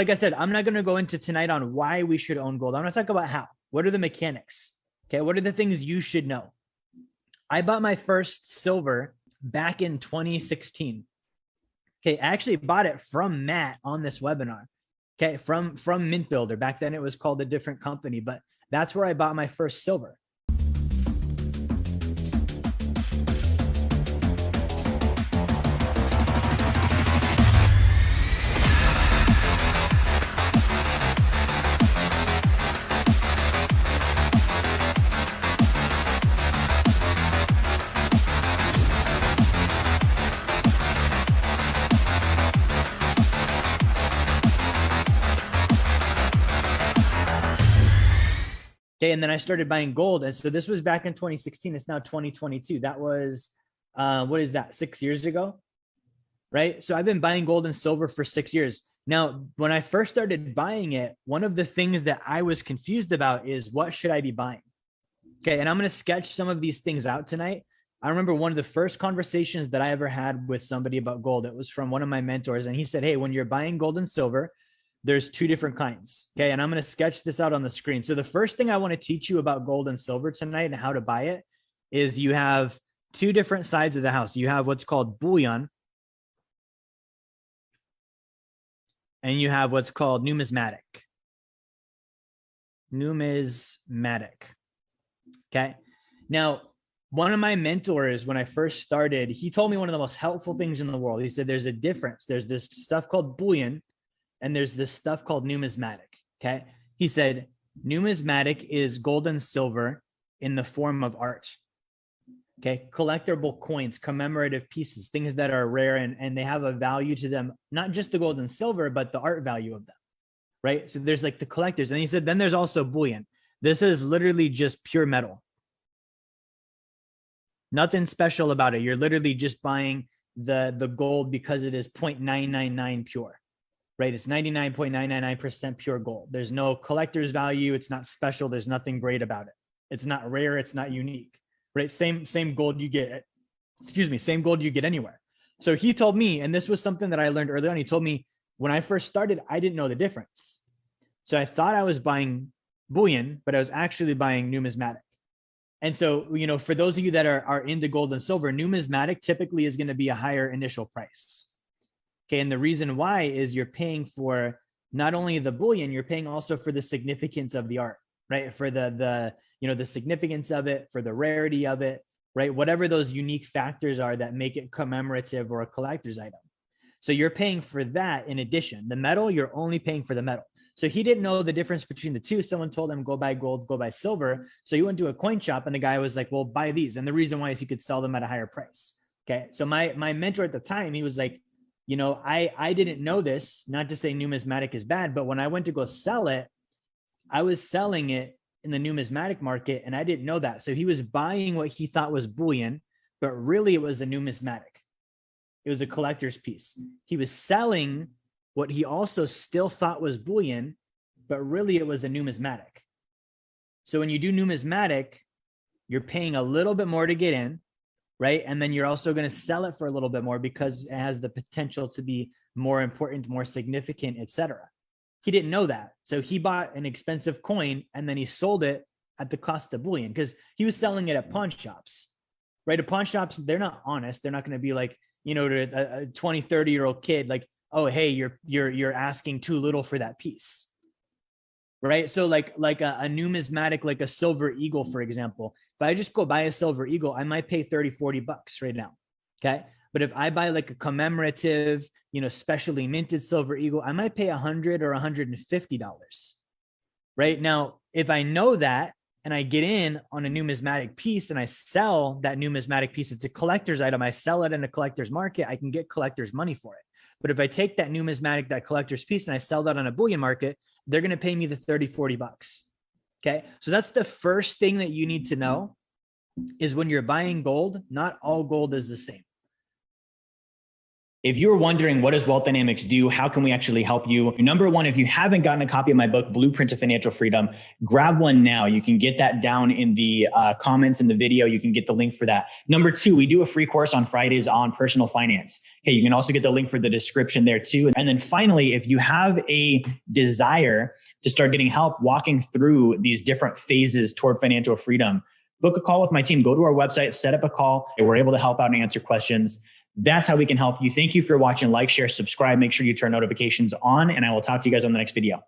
Like I said, I'm not going to go into tonight on why we should own gold. I'm going to talk about how. What are the mechanics? Okay, what are the things you should know? I bought my first silver back in 2016. Okay, I actually bought it from Matt on this webinar. Okay, from Mint Builder. Back then it was called a different company, but that's where I bought my first silver. Okay, and then I started buying gold. And so this was back in 2016. It's now 2022. That was, what is that, 6 years ago? Right? So I've been buying gold and silver for 6 years. Now, when I first started buying it, one of the things that I was confused about is what should I be buying? Okay, and I'm going to sketch some of these things out tonight. I remember one of the first conversations that I ever had with somebody about gold. It was from one of my mentors. And he said, hey, when you're buying gold and silver, there's two different kinds. Okay. And I'm going to sketch this out on the screen. So the first thing I want to teach you about gold and silver tonight and how to buy it is you have two different sides of the house. You have what's called bullion and you have what's called numismatic. Numismatic. Okay. Now, one of my mentors, when I first started, he told me one of the most helpful things in the world. He said, there's a difference. There's this stuff called bullion and there's this stuff called numismatic. Okay. He said, numismatic is gold and silver in the form of art. Okay. Collectible coins, commemorative pieces, things that are rare and they have a value to them, not just the gold and silver, but the art value of them. Right. So there's like the collectors. And he said, then there's also bullion. This is literally just pure metal. Nothing special about it. You're literally just buying the gold because it is 0.999 pure. Right? It's 99.999% pure gold. There's no collector's value. It's not special. There's nothing great about it. It's not rare. It's not unique, right? Same gold you get, same gold you get anywhere. So he told me, and this was something that I learned early on. He told me when I first started, I didn't know the difference. So I thought I was buying bullion, but I was actually buying numismatic. And so, you know, for those of you that are into gold and silver, numismatic typically is going to be a higher initial price. Okay, and the reason why is you're paying for not only the bullion, you're paying also for the significance of the art, right? For the significance of it, for the rarity of it, right? Whatever those unique factors are that make it commemorative or a collector's item. So you're paying for that in addition. The metal, you're only paying for the metal. So he didn't know the difference between the two. Someone told him, go buy gold, go buy silver. So he went to a coin shop and the guy was like, well, buy these. And the reason why is he could sell them at a higher price. Okay, so my mentor at the time, he was like, you know, I didn't know this, not to say numismatic is bad, but when I went to go sell it, I was selling it in the numismatic market and I didn't know that. So he was buying what he thought was bullion, but really it was a numismatic. It was a collector's piece. He was selling what he also still thought was bullion, but really it was a numismatic. So when you do numismatic, you're paying a little bit more to get in, right? And then you're also going to sell it for a little bit more because it has the potential to be more important, more significant, etc. He didn't know that. So he bought an expensive coin and then he sold it at the cost of bullion because he was selling it at pawn shops, right? At pawn shops, they're not honest. They're not going to be like, you know, to a 20, 30-year-old kid, like, oh, hey, you're asking too little for that piece. Right. So like a numismatic, like a silver eagle, for example, if I just go buy a silver eagle, I might pay 30, 40 bucks right now. Okay. But if I buy like a commemorative, you know, specially minted silver eagle, I might pay $100 or $150. Right now, if I know that and I get in on a numismatic piece and I sell that numismatic piece, it's a collector's item. I sell it in a collector's market. I can get collector's money for it. But if I take that numismatic, that collector's piece, and I sell that on a bullion market, they're going to pay me the 30, 40 bucks. Okay. So that's the first thing that you need to know is when you're buying gold, not all gold is the same. If you're wondering, what does Wealth Dynamics do? How can we actually help you? Number one, if you haven't gotten a copy of my book, Blueprint to Financial Freedom, grab one now. You can get that down in the comments in the video. You can get the link for that. Number two, we do a free course on Fridays on personal finance. hey, you can also get the link for the description there too. And then finally, if you have a desire to start getting help walking through these different phases toward financial freedom, book a call with my team. Go to our website, set up a call. We're able to help out and answer questions. That's how we can help you. Thank you for watching. Like, share, subscribe. Make sure you turn notifications on, and I will talk to you guys on the next video.